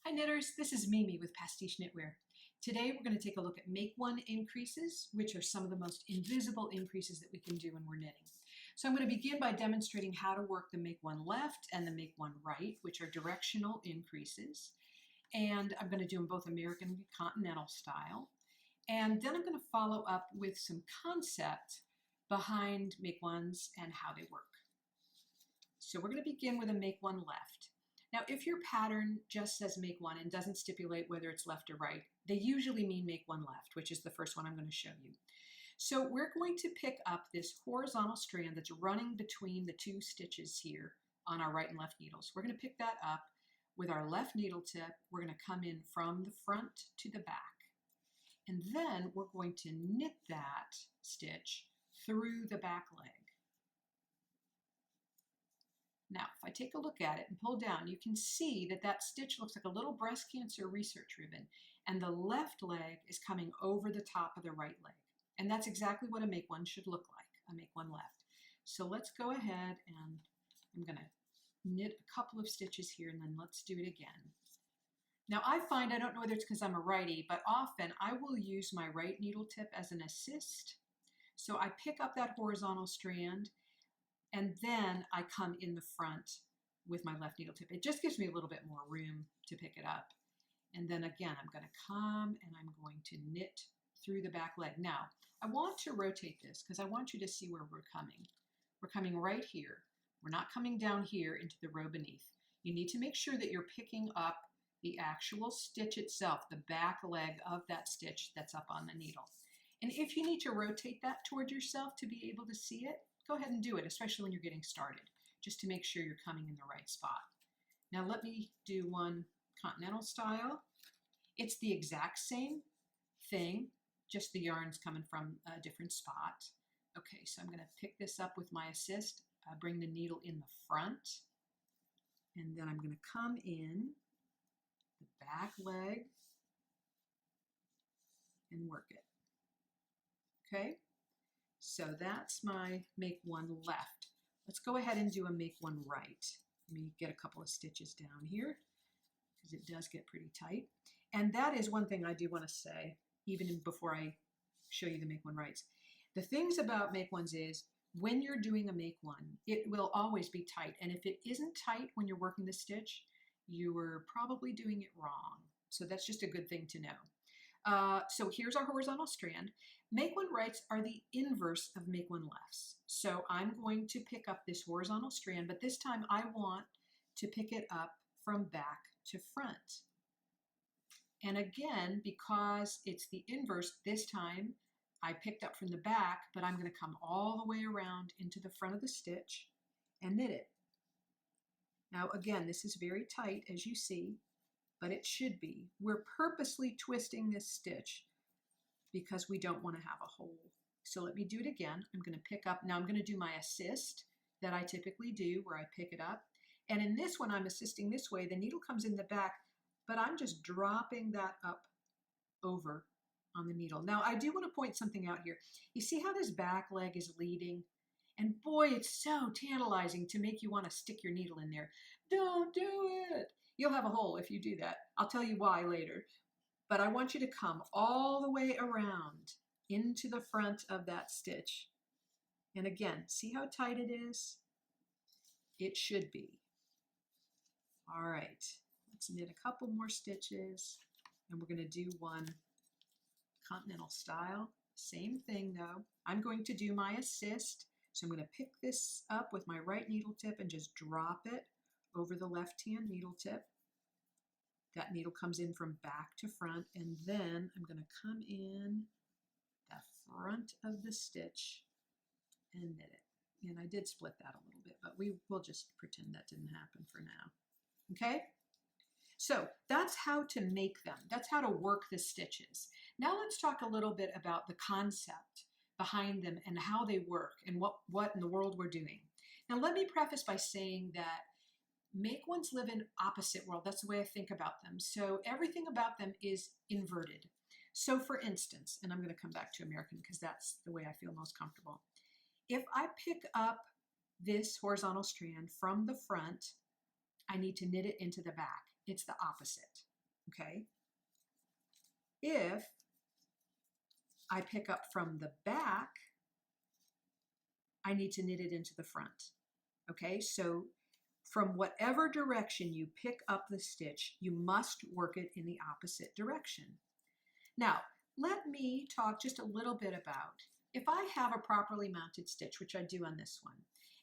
Hi knitters, this is Mimi with Pastiche Knitwear. Today we're going to take a look at make one increases, which are some of the most invisible increases that we can do when we're knitting. So I'm going to begin by demonstrating how to work the make one left and the make one right, which are directional increases. And I'm going to do them both American and Continental style. And then I'm going to follow up with some concept behind make ones and how they work. So we're going to begin with a make one left. Now, if your pattern just says make one and doesn't stipulate whether it's left or right, they usually mean make one left, which is the first one I'm going to show you. So we're going to pick up this horizontal strand that's running between the two stitches here on our right and left needles. We're going to pick that up with our left needle tip. We're going to come in from the front to the back. And then we're going to knit that stitch through the back leg. Now, if I take a look at it and pull down, you can see that that stitch looks like a little breast cancer research ribbon, and the left leg is coming over the top of the right leg. And that's exactly what a make one should look like, a make one left. So let's go ahead and I'm going to knit a couple of stitches here, and then let's do it again. Now I find, I don't know whether it's because I'm a righty, but often I will use my right needle tip as an assist. So I pick up that horizontal strand, and then I come in the front with my left needle tip. It just gives me a little bit more room to pick it up. And then again, I'm going to come and I'm going to knit through the back leg. Now, I want to rotate this because I want you to see where we're coming. We're coming right here. We're not coming down here into the row beneath. You need to make sure that you're picking up the actual stitch itself, the back leg of that stitch that's up on the needle. And if you need to rotate that toward yourself to be able to see it, go ahead and do it, especially when you're getting started, just to make sure you're coming in the right spot. Now let me do one continental style. It's the exact same thing, just the yarn's coming from a different spot. Okay, so I'm going to pick this up with my assist, bring the needle in the front, and then I'm going to come in the back leg and work it. Okay? So that's my make one left. Let's go ahead and do a make one right. Let me get a couple of stitches down here because it does get pretty tight. And that is one thing I do want to say, even before I show you the make one rights. The things about make ones is when you're doing a make one, it will always be tight. And if it isn't tight when you're working the stitch, you were probably doing it wrong. So that's just a good thing to know. So here's our horizontal strand. Make one rights are the inverse of make one lefts. So I'm going to pick up this horizontal strand, but this time I want to pick it up from back to front. And again, because it's the inverse, this time I picked up from the back, but I'm going to come all the way around into the front of the stitch and knit it. Now again, this is very tight as you see, but it should be. We're purposely twisting this stitch because we don't want to have a hole. So let me do it again. I'm going to pick up, now I'm going to do my assist that I typically do where I pick it up. And in this one, I'm assisting this way. The needle comes in the back, but I'm just dropping that up over on the needle. Now I do want to point something out here. You see how this back leg is leading? And boy, it's so tantalizing to make you want to stick your needle in there. Don't do it. You'll have a hole if you do that. I'll tell you why later. But I want you to come all the way around into the front of that stitch. And again, see how tight it is? It should be. All right, let's knit a couple more stitches, and we're going to do one continental style. Same thing though. I'm going to do my assist. So I'm going to pick this up with my right needle tip and just drop it over the left-hand needle tip. That needle comes in from back to front, and then I'm going to come in the front of the stitch and knit it. And I did split that a little bit, but we will just pretend that didn't happen for now. Okay? So that's how to make them. That's how to work the stitches. Now let's talk a little bit about the concept behind them and how they work and what in the world we're doing. Now let me preface by saying that make ones live in opposite world. That's the way I think about them. So everything about them is inverted. So for instance, and I'm going to come back to American because that's the way I feel most comfortable. If I pick up this horizontal strand from the front, I need to knit it into the back. It's the opposite. okay? If I pick up from the back, I need to knit it into the front, okay? So from whatever direction you pick up the stitch, you must work it in the opposite direction. Now, let me talk just a little bit about if I have a properly mounted stitch, which I do on this one,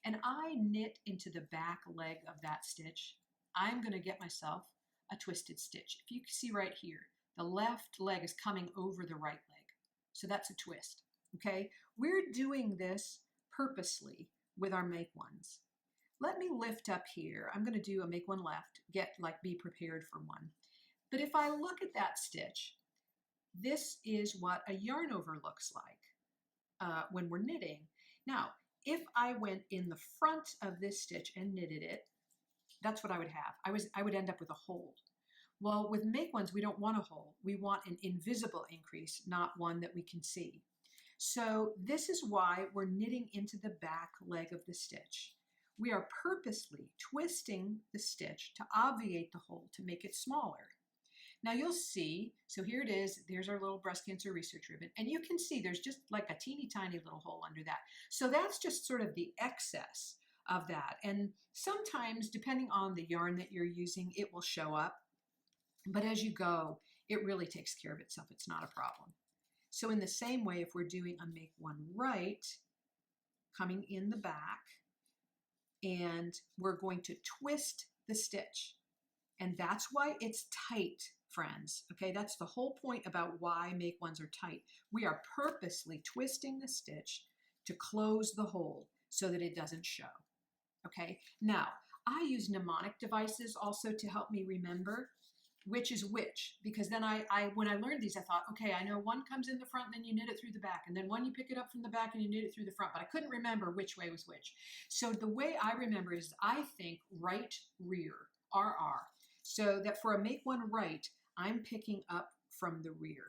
and I knit into the back leg of that stitch, I'm going to get myself a twisted stitch. If you can see right here, the left leg is coming over the right leg. So that's a twist, okay? We're doing this purposely with our make ones. Let me lift up here. I'm going to do a make one left, be prepared for one. But if I look at that stitch, this is what a yarn over looks like when we're knitting. Now, if I went in the front of this stitch and knitted it, that's what I would have. I would end up with a hole. Well, with make ones, we don't want a hole. We want an invisible increase, not one that we can see. So this is why we're knitting into the back leg of the stitch. We are purposely twisting the stitch to obviate the hole, to make it smaller. Now you'll see, so here it is, there's our little breast cancer research ribbon, and you can see there's just like a teeny tiny little hole under that. So that's just sort of the excess of that. And sometimes, depending on the yarn that you're using, it will show up. But as you go, it really takes care of itself. It's not a problem. So in the same way, if we're doing a make one right, coming in the back, and we're going to twist the stitch. And that's why it's tight, friends. Okay, that's the whole point about why make ones are tight. We are purposely twisting the stitch to close the hole so that it doesn't show. Okay, now I use mnemonic devices also to help me remember which is which, because then when I learned these, I thought, okay, I know one comes in the front, and then you knit it through the back, and then one you pick it up from the back and you knit it through the front, but I couldn't remember which way was which. So the way I remember is I think right rear, RR, so that for a make one right, I'm picking up from the rear.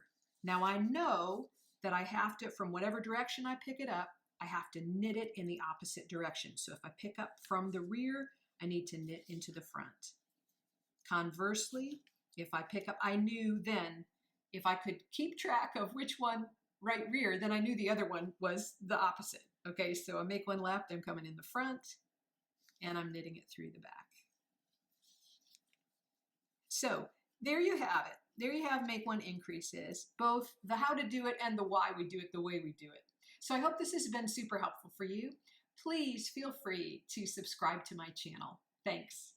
Now I know that I have to, from whatever direction I pick it up, I have to knit it in the opposite direction. So if I pick up from the rear, I need to knit into the front. Conversely, if I pick up, I knew then if I could keep track of which one right rear, then I knew the other one was the opposite. Okay, so I make one left, I'm coming in the front, and I'm knitting it through the back. So there you have it. There you have make one increases, both the how to do it and the why we do it the way we do it. So I hope this has been super helpful for you. Please feel free to subscribe to my channel. Thanks.